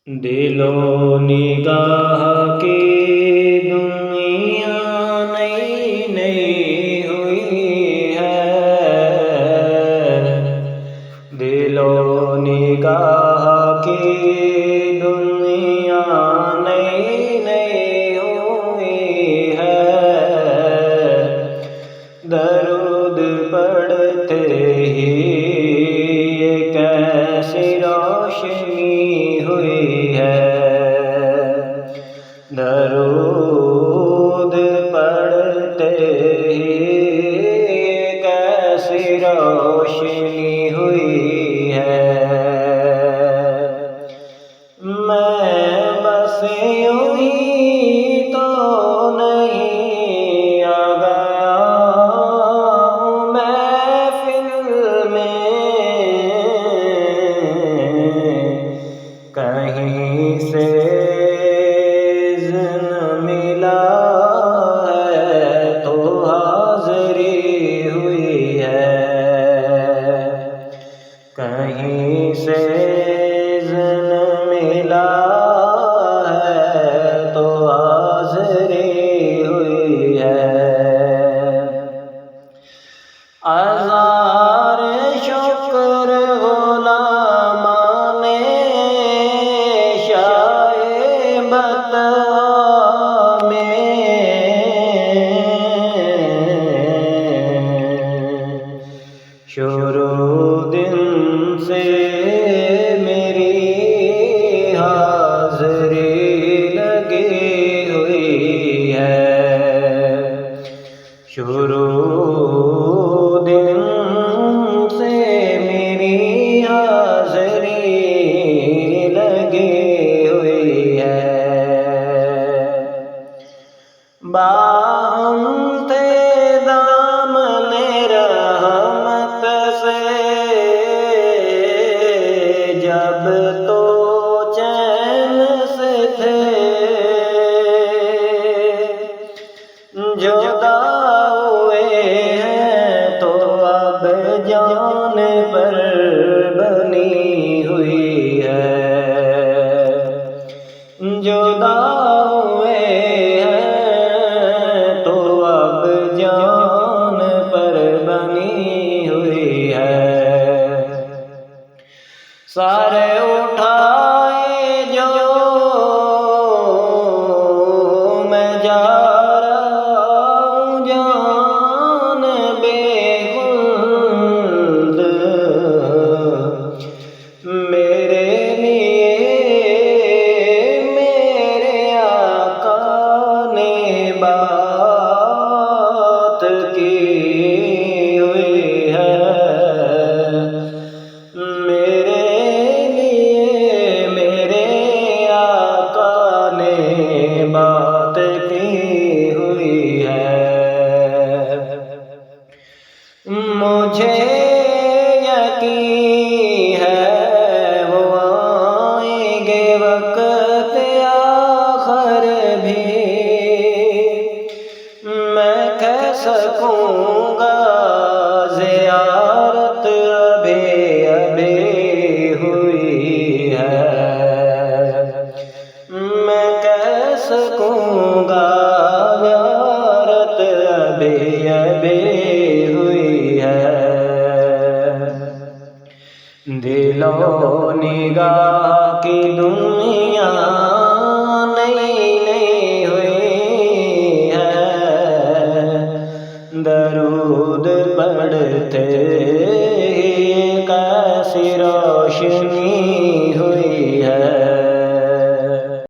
دل و نگاہ کی دنیا نئی نئی ہوئی ہے، دل و نگاہ کی دنیا نئی نئی ہوئی ہے، درود پڑھتے ہی ایک ایسی روشنی ہوئی ہے، درود پڑھتے ہی ایک ایسی روشنی ہوئی ہے۔ میں بس یوں ہی تو نہیں آ گیا ہوں محفل میں، کہیں سے اذن ملا ہے تو حاضری ہوئی ہے، کہیں سے اذن ملا ہے تو حاضری ہوئی ہے۔ ہزار شکر غلامان شائبت میں، شروع دن سے میری حاضری لگی ہوئی ہے، شروع دن سے میری حاضری لگی ہوئی ہے۔ باہم تھے دامن رحمت سے جب تو چین سے تھے، جدا ہوئے ہیں تو اب جان پر بنی ہوئی ہے، جدا ہوئے ہیں تو اب جان پر بنی ہوئی ہے۔ سارے اٹھائے جو میں جا میرے لیے میرے آقا نے بات کی ہوئی ہے، میرے لیے میرے آقا نے بات کی ہوئی ہے۔ مجھے یقین ہے وہ آئیں گے وقت آخر بھی، میں کہہ سکوں گا زیارت ابھی ابھی ہوئی ہے، میں کہہ سکوں گا زیارت ابھی ابھی ہوئی ہے۔ دل و نگاہ کی دنیا نئی نئی ہوئی ہے، درود پڑھتے ایک ایسی روشنی